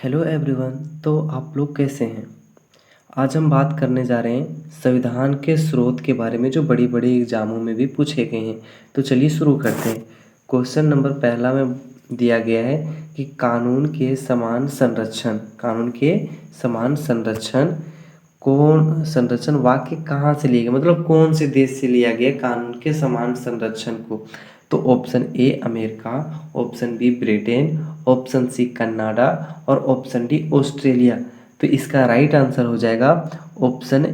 Hello everyone. तो आप लोग कैसे हैं? आज हम बात करने जा रहे हैं संविधान के स्रोत के बारे में, जो बड़ी बड़ी एग्जामों में भी पूछे गए हैं। तो चलिए शुरू करते हैं। क्वेश्चन नंबर पहला में दिया गया है कि कानून के समान संरक्षण वाक्य कहाँ से लिया गया, मतलब कौन से देश से लिया गया कानून के समान संरक्षण को। तो option A America, option B Britain, option C Canada और ऑप्शन डी ऑस्ट्रेलिया। तो इसका राइट आंसर हो जाएगा ऑप्शन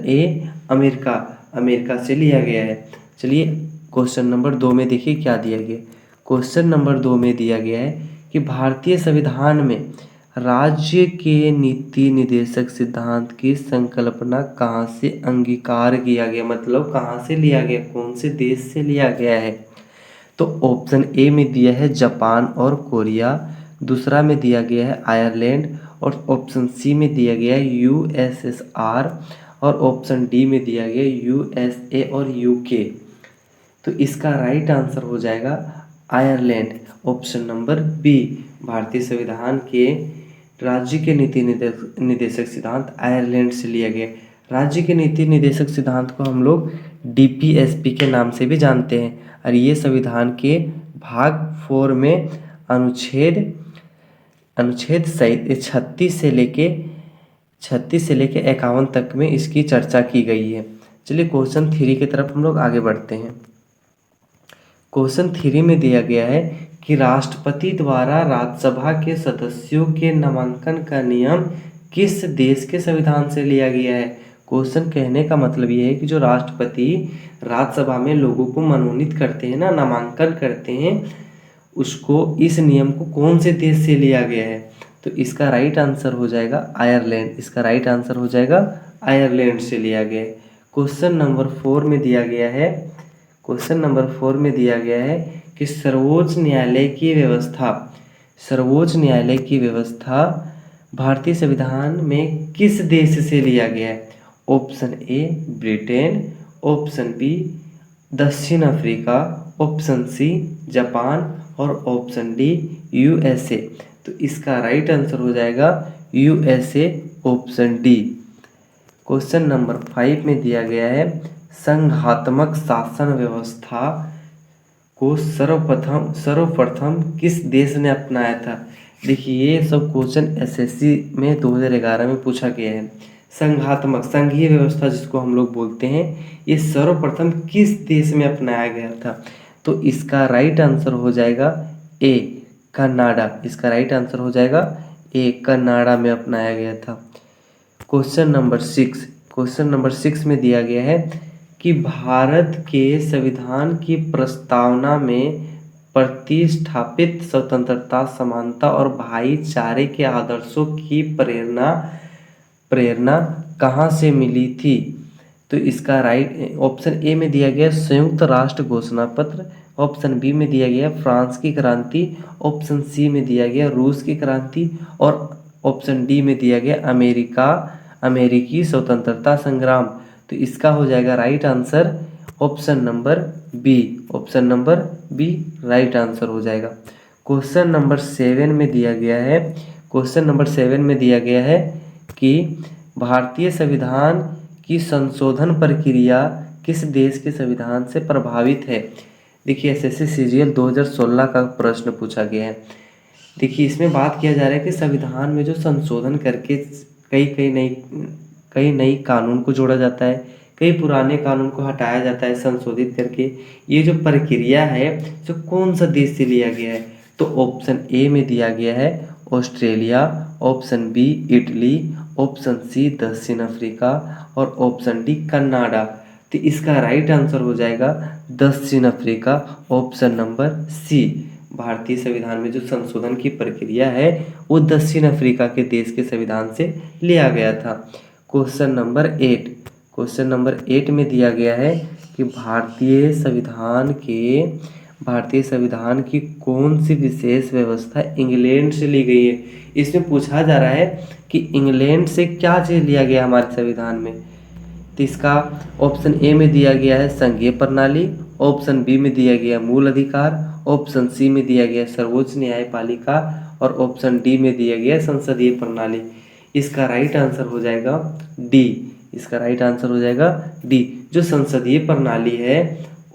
ए अमेरिका। अमेरिका से लिया गया है। चलिए क्वेश्चन नंबर 2 में देखिए क्या दिया गया। क्वेश्चन नंबर 2 में दिया गया है कि भारतीय संविधान में राज्य के नीति निदेशक सिद्धांत की संकल्पना कहाँ से अंगीकार किया गया, मतलब कहाँ से लिया गया, कौन से देश से लिया गया है। तो ऑप्शन ए में दिया है जापान और कोरिया, दूसरा में दिया गया है आयरलैंड और ऑप्शन सी में दिया गया है यूएसएसआर और ऑप्शन डी में दिया गया यूएसए और यूके। तो इसका राइट आंसर हो जाएगा आयरलैंड, ऑप्शन नंबर बी। भारतीय संविधान के राज्य के नीति निदेशक सिद्धांत आयरलैंड से लिया गया। राज्य के नीति निदेशक सिद्धांत को हम लोग डीपीएसपी के नाम से भी जानते हैं और ये संविधान के भाग 4 में अनुच्छेद 36 से लेके 51 तक में इसकी चर्चा की गई है। चलिए क्वेश्चन 3 की तरफ हम लोग आगे बढ़ते हैं। क्वेश्चन 3 में दिया गया है कि राष्ट्रपति द्वारा राज्यसभा के सदस्यों के नामांकन का नियम किस देश के संविधान से लिया गया है। क्वेश्चन कहने का मतलब ये है कि जो राष्ट्रपति राज्यसभा में लोगों को मनोनीत करते हैं ना, नामांकन करते हैं, उसको इस नियम को कौन से देश से लिया गया है। तो इसका राइट आंसर हो जाएगा आयरलैंड। इसका राइट आंसर हो जाएगा आयरलैंड से लिया गया है। क्वेश्चन नंबर 4 में दिया गया है कि सर्वोच्च न्यायालय की व्यवस्था भारतीय संविधान में किस देश से लिया गया है। Option A Britain, option B दक्षिण अफ्रीका, ऑप्शन सी जापान और ऑप्शन डी यूएसए। तो इसका राइट आंसर हो जाएगा USA, option D. Question number 5 में दिया गया है संघात्मक शासन व्यवस्था को सर्वप्रथम किस देश ने अपनाया था। देखिए ये सब क्वेश्चन एसएससी में 2011 में पूछा गया है। संघीय व्यवस्था जिसको हम लोग बोलते हैं, ये सर्वप्रथम किस देश में अपनाया गया था। तो इसका राइट आंसर हो जाएगा ए कनाडा। इसका राइट आंसर हो जाएगा ए कनाडा में अपनाया गया था। क्वेश्चन नंबर 6 में दिया गया है कि भारत के संविधान की प्रस्तावना में प्रतिष्ठापित स्वतंत्रता, समानता और भाईचारे के आदर्शों की प्रेरणा कहाँ से मिली थी। तो इसका राइट ऑप्शन ए में दिया गया संयुक्त राष्ट्र घोषणा पत्र, ऑप्शन बी में दिया गया फ्रांस की क्रांति, ऑप्शन सी में दिया गया रूस की क्रांति और ऑप्शन डी में दिया गया अमेरिकी स्वतंत्रता संग्राम। तो इसका हो जाएगा right answer option number B right answer हो जाएगा। क्वेश्चन नंबर 7 में दिया गया है कि भारतीय संविधान की संशोधन प्रक्रिया किस देश के संविधान से प्रभावित है। देखिए एसएससी सीजीएल 2016 का प्रश्न पूछा गया है। देखिए इसमें बात किया जा रहा है कि संविधान में जो संशोधन करके कई नई कानून को जोड़ा जाता है, कई पुराने कानून को हटाया जाता है संशोधित करके। ये जो प्रक्रिया है जो कौन सा देश से लिया गया है। तो ऑप्शन ए में दिया गया है Australia, option B Italy, option C दक्षिण अफ्रीका और ऑप्शन डी कनाडा। तो इसका राइट आंसर हो जाएगा दक्षिण अफ्रीका, ऑप्शन नंबर सी। भारतीय संविधान में जो संशोधन की प्रक्रिया है वो दक्षिण अफ्रीका के देश के संविधान से लिया गया था। क्वेश्चन नंबर 8 में दिया गया है कि भारतीय संविधान की कौन सी विशेष व्यवस्था इंग्लैंड से ली गई है। इसमें पूछा जा रहा है कि इंग्लैंड से क्या चीज़ लिया गया हमारे संविधान में। तो इसका ऑप्शन ए में दिया गया है संघीय प्रणाली, ऑप्शन बी में दिया गया मूल अधिकार, ऑप्शन सी में दिया गया सर्वोच्च न्यायपालिका और ऑप्शन डी में दिया गया संसदीय प्रणाली। इसका राइट आंसर हो जाएगा डी। इसका राइट आंसर हो जाएगा डी। जो संसदीय प्रणाली है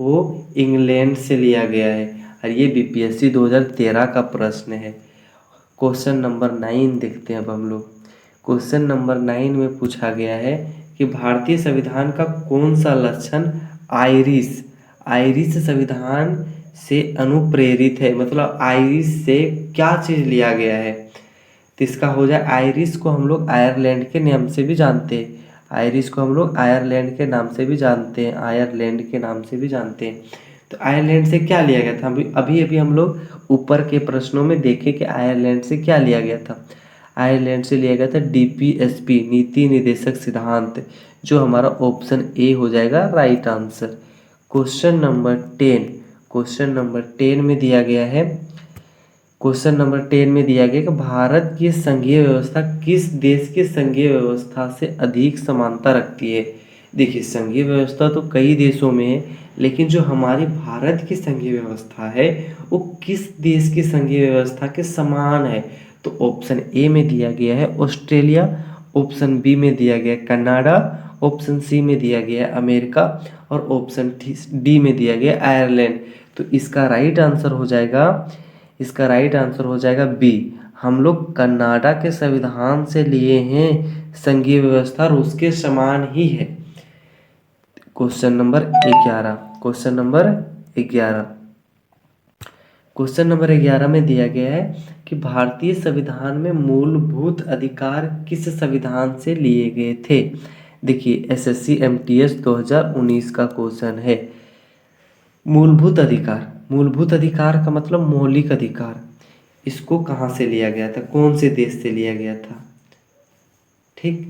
वो इंग्लैंड से लिया गया है और ये बीपीएससी 2013 का प्रश्न है। क्वेश्चन नंबर 9 देखते हैं अब हम लोग। क्वेश्चन नंबर 9 में पूछा गया है कि भारतीय संविधान का कौन सा लक्षण आयरिश आयरिश संविधान से अनुप्रेरित है, मतलब आयरिश से क्या चीज लिया गया है। तो इसका हो जाए, आयरिश को हम लोग आयरलैंड के नाम से भी जानते हैं। आयरिश को हम लोग आयरलैंड के नाम से भी जानते हैं, आयरलैंड के नाम से भी जानते हैं। तो आयरलैंड से क्या लिया गया था, अभी अभी हम लोग ऊपर के प्रश्नों में देखे कि आयरलैंड से क्या लिया गया था। आयरलैंड से लिया गया था डीपीएसपी, नीति निर्देशक सिद्धांत, जो हमारा ऑप्शन ए हो जाएगा right answer. Question number 10, question number 10 में दिया गया है, क्वेश्चन नंबर 10 में दिया गया कि भारत की संघीय व्यवस्था किस देश की संघीय व्यवस्था से अधिक समानता रखती है। देखिए, संघीय व्यवस्था तो कई देशों में है, लेकिन जो हमारी भारत की संघीय व्यवस्था है वो किस देश की संघीय व्यवस्था के समान है। तो ऑप्शन ए में दिया गया है ऑस्ट्रेलिया, ऑप्शन बी में दिया गया कनाडा, ऑप्शन सी में दिया गया अमेरिका और ऑप्शन डी में दिया गया आयरलैंड। तो इसका राइट आंसर हो जाएगा, इसका राइट आंसर हो जाएगा बी। हम लोग कनाडा के संविधान से लिए हैं, संघीय व्यवस्था और उसके समान ही है। Question number 11, question number 11, question number 11 में दिया गया है कि भारतीय संविधान में मूलभूत अधिकार किस संविधान से लिए गए थे। देखिए, एसएससी एमटीएस 2019 का क्वेश्चन है। मूलभूत अधिकार, मूलभूत अधिकार का मतलब मौलिक अधिकार, इसको कहाँ से लिया गया था, कौन से देश से लिया गया था। ठीक,